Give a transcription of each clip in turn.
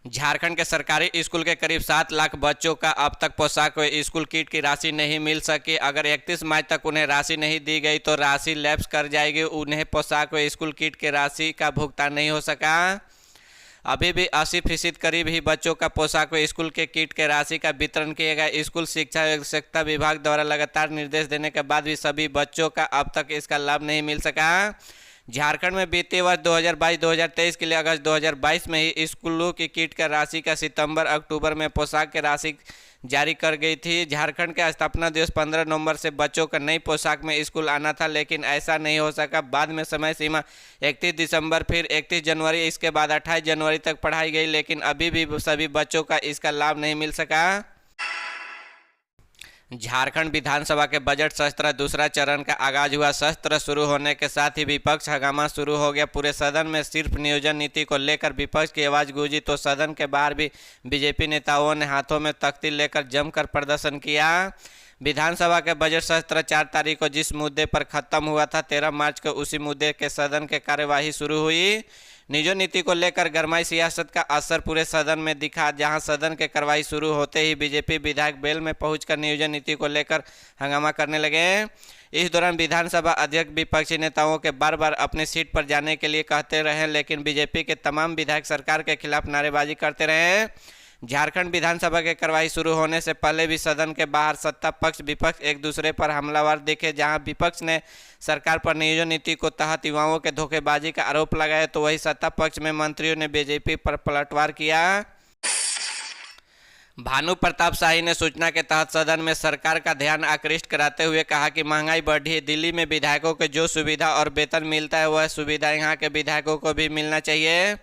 झारखंड के सरकारी स्कूल के करीब 7 लाख बच्चों का अब तक पोशाक व स्कूल किट की राशि नहीं मिल सकी। अगर 31 मार्च तक उन्हें राशि नहीं दी गई तो राशि लैप्स कर जाएगी। उन्हें पोशाक व स्कूल किट की राशि का भुगतान नहीं हो सका। अभी भी 80% करीब ही बच्चों का पोशाक व स्कूल के किट के राशि का वितरण किया गया। स्कूल शिक्षा एवं शिक्षा विभाग द्वारा लगातार निर्देश देने के बाद भी सभी बच्चों का अब तक इसका लाभ नहीं मिल सका। झारखंड में बीते वर्ष 2022-2023 के लिए अगस्त 2022 में ही स्कूलों की किट का राशि का सितंबर-अक्टूबर में पोशाक की राशि जारी कर गई थी। झारखंड का स्थापना दिवस 15 नवंबर से बच्चों का नई पोशाक में स्कूल आना था, लेकिन ऐसा नहीं हो सका। बाद में समय सीमा 31 दिसंबर, फिर 31 जनवरी, इसके बाद 28 जनवरी तक बढ़ाई गई, लेकिन अभी भी सभी बच्चों का इसका लाभ नहीं मिल सका। झारखंड विधानसभा के बजट सत्र दूसरा चरण का आगाज हुआ। सत्र शुरू होने के साथ ही विपक्ष हंगामा शुरू हो गया। पूरे सदन में सिर्फ नियोजन नीति को लेकर विपक्ष की आवाज गूंजी तो सदन के बाहर भी बीजेपी नेताओं ने हाथों में तख्ती लेकर जमकर प्रदर्शन किया। विधानसभा के बजट सत्र 4 तारीख को जिस मुद्दे पर खत्म हुआ था, 13 मार्च को उसी मुद्दे के सदन के कार्यवाही शुरू हुई। नियोजन नीति को लेकर गरमाई सियासत का असर पूरे सदन में दिखा, जहां सदन के कार्यवाही शुरू होते ही बीजेपी विधायक बेल में पहुंचकर नियोजन नीति को लेकर हंगामा करने लगे। इस दौरान विधानसभा अध्यक्ष विपक्षी नेताओं के बार बार अपनी सीट पर जाने के लिए कहते रहे, लेकिन बीजेपी के तमाम विधायक सरकार के खिलाफ नारेबाजी करते रहे। झारखंड विधानसभा के कार्यवाही शुरू होने से पहले भी सदन के बाहर सत्ता पक्ष विपक्ष एक दूसरे पर हमलावर दिखे। जहां विपक्ष ने सरकार पर नियोजन नीति को तहत युवाओं के धोखेबाजी का आरोप लगाया, तो वही सत्ता पक्ष में मंत्रियों ने बीजेपी पर पलटवार किया। भानु प्रताप शाही ने सूचना के तहत सदन में सरकार का ध्यान आकृष्ट कराते हुए कहा कि महंगाई बढ़ी है। दिल्ली में विधायकों को जो सुविधा और वेतन मिलता है वह सुविधा यहाँ के विधायकों को भी मिलना चाहिए।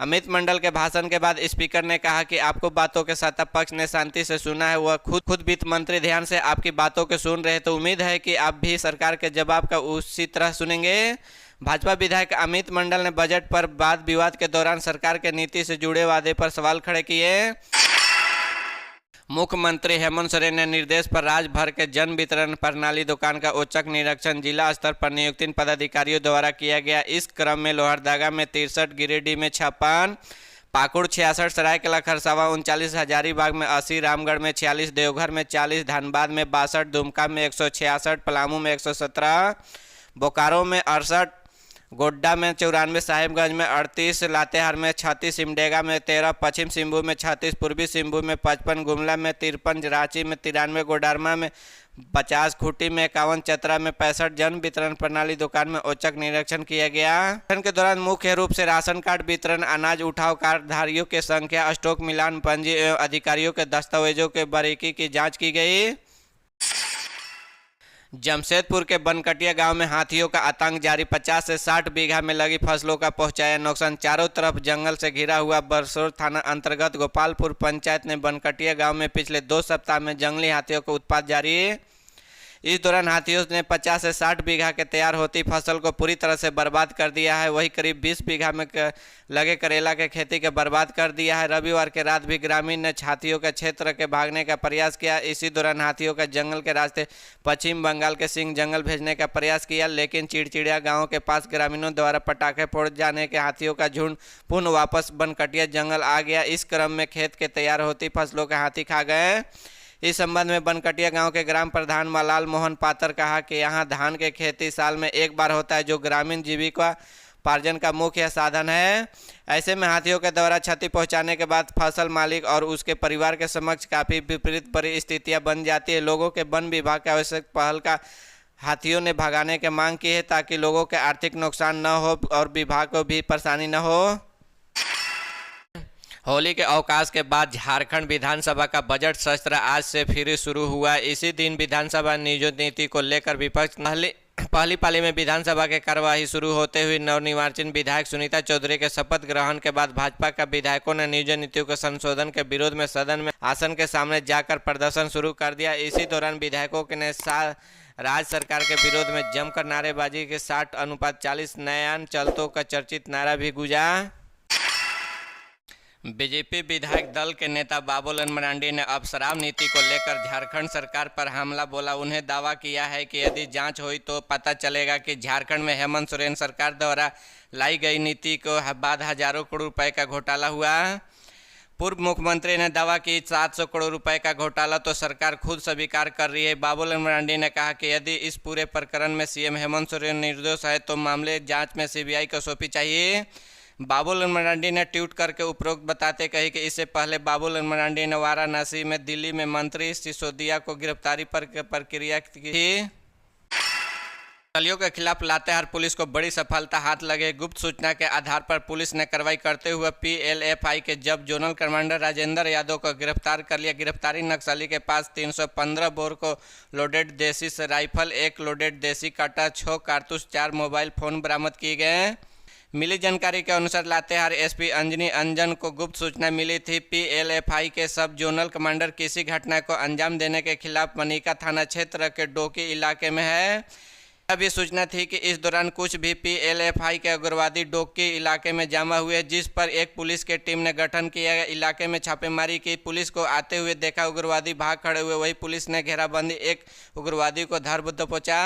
अमित मंडल के भाषण के बाद स्पीकर ने कहा कि आपको बातों के सत्ता पक्ष ने शांति से सुना है, वह खुद वित्त मंत्री ध्यान से आपकी बातों को सुन रहे, तो उम्मीद है कि आप भी सरकार के जवाब का उसी तरह सुनेंगे। भाजपा विधायक अमित मंडल ने बजट पर वाद विवाद के दौरान सरकार के नीति से जुड़े वादे पर सवाल खड़े किए। मुख्यमंत्री हेमंत सोरेन ने निर्देश पर राज्य भर के जन वितरण प्रणाली दुकान का औचक निरीक्षण जिला स्तर पर नियुक्त पदाधिकारियों द्वारा किया गया। इस क्रम में लोहरदगा में 63, गिरिडीह में 56, पाकुड़ 66, सरायकेला खरसावां 39, हजारीबाग में 80, रामगढ़ में 46, देवघर में 40, धनबाद में 62, दुमका में 166, पलामू में 117, बोकारो में 68, गोड्डा में 94, साहिबगंज में 38, लातेहार में 36, सिमडेगा में 13, पश्चिम सिंहभूम में 36, पूर्वी सिंहभूम में 55, गुमला में 53, रांची में 93, कोडरमा में 50, खूंटी में 51, चतरा में 65 जन वितरण प्रणाली दुकान में औचक निरीक्षण किया गया। निरीक्षण के दौरान मुख्य रूप से राशन कार्ड वितरण, अनाज उठाव, कार्डधारियों की संख्या, स्टॉक मिलान, पंजी एवं अधिकारियों के दस्तावेजों के बारीकी की जाँच की गई। जमशेदपुर के बनकटिया गांव में हाथियों का आतंक जारी। 50 से 60 बीघा में लगी फसलों का पहुंचाया नुकसान। चारों तरफ जंगल से घिरा हुआ बरसोर थाना अंतर्गत गोपालपुर पंचायत ने बनकटिया गांव में पिछले 2 सप्ताह में जंगली हाथियों का उत्पात जारी है। इस दौरान हाथियों ने 50 से 60 बीघा के तैयार होती फसल को पूरी तरह से बर्बाद कर दिया है। वही करीब 20 बीघा में लगे करेला के खेती के बर्बाद कर दिया है। रविवार के रात भी ग्रामीण ने हाथियों के क्षेत्र के भागने का प्रयास किया। इसी दौरान हाथियों का जंगल के रास्ते पश्चिम बंगाल के सिंह जंगल भेजने का प्रयास किया, लेकिन चिड़चिड़िया गाँव के पास ग्रामीणों द्वारा पटाखे फोड़ जाने के हाथियों का झुंड पुनः वापस बनकटिया जंगल आ गया। इस क्रम में खेत के तैयार होती फसलों के हाथी खा गए। इस संबंध में बनकटिया गांव के ग्राम प्रधान मलाल मोहन पातर कहा कि यहां धान के खेती साल में एक बार होता है, जो ग्रामीण जीविका पार्जन का मुख्य साधन है। ऐसे में हाथियों के द्वारा क्षति पहुंचाने के बाद फसल मालिक और उसके परिवार के समक्ष काफ़ी विपरीत परिस्थितियां बन जाती है। लोगों के वन विभाग के आवश्यक पहल का हाथियों ने भगाने की मांग की है, ताकि लोगों के आर्थिक नुकसान न हो और विभाग को भी परेशानी न हो। होली के अवकाश के बाद झारखंड विधानसभा का बजट सत्र आज से फिर शुरू हुआ। इसी दिन विधानसभा नियोजन नीति को लेकर विपक्ष पहली पाली में विधानसभा के कार्यवाही शुरू होते हुए नवनिर्वाचित विधायक सुनीता चौधरी के शपथ ग्रहण के बाद भाजपा का विधायकों ने नियोजन नीतियों के संशोधन के विरोध में सदन में आसन के सामने जाकर प्रदर्शन शुरू कर दिया। इसी दौरान विधायकों ने राज्य सरकार के विरोध में जमकर नारेबाजी के 60:40 नयान चलतों का चर्चित नारा भी गूंजा। बीजेपी विधायक दल के नेता बाबूलाल मरांडी ने अब शराब नीति को लेकर झारखंड सरकार पर हमला बोला। उन्हें दावा किया है कि यदि जांच हुई तो पता चलेगा कि झारखंड में हेमंत सोरेन सरकार द्वारा लाई गई नीति को बाद हजारों करोड़ रुपए का घोटाला हुआ। पूर्व मुख्यमंत्री ने दावा की 700 करोड़ रुपए का घोटाला तो सरकार खुद स्वीकार कर रही है। बाबूलाल मरांडी ने कहा कि यदि इस पूरे प्रकरण में सीएम हेमंत सोरेन निर्दोष है तो मामले जांच में सीबीआई को सौंपी चाहिए। बाबूलाल मरांडी ने ट्वीट करके उपरोक्त बताते कही कि इससे पहले बाबूलाल मरांडी ने वाराणसी में दिल्ली में मंत्री सिसोदिया को गिरफ्तारी पर प्रक्रिया की थी। नक्सलियों के खिलाफ लातेहार पुलिस को बड़ी सफलता हाथ लगे। गुप्त सूचना के आधार पर पुलिस ने कार्रवाई करते हुए पीएलएफआई के जब जोनल कमांडर राजेंद्र यादव को गिरफ्तार कर लिया। गिरफ्तारी नक्सली के पास 315 बोर को लोडेड देसी राइफल, 1 लोडेड देसी काटा, 6 कारतूस, 4 मोबाइल फोन बरामद किए गए। मिली जानकारी के अनुसार लातेहार एसपी अंजनी अंजन को गुप्त सूचना मिली थी। पीएलएफआई के सब जोनल कमांडर किसी घटना को अंजाम देने के खिलाफ मनिका थाना क्षेत्र के डोकी इलाके में है। अभी सूचना थी कि इस दौरान कुछ भी पीएलएफआई के उग्रवादी डोकी इलाके में जमा हुए, जिस पर एक पुलिस के टीम ने गठन किया। इलाके में छापेमारी की, पुलिस को आते हुए देखा, उग्रवादी भाग खड़े हुए। वही पुलिस ने घेराबंदी, एक उग्रवादी को धर दबोचा।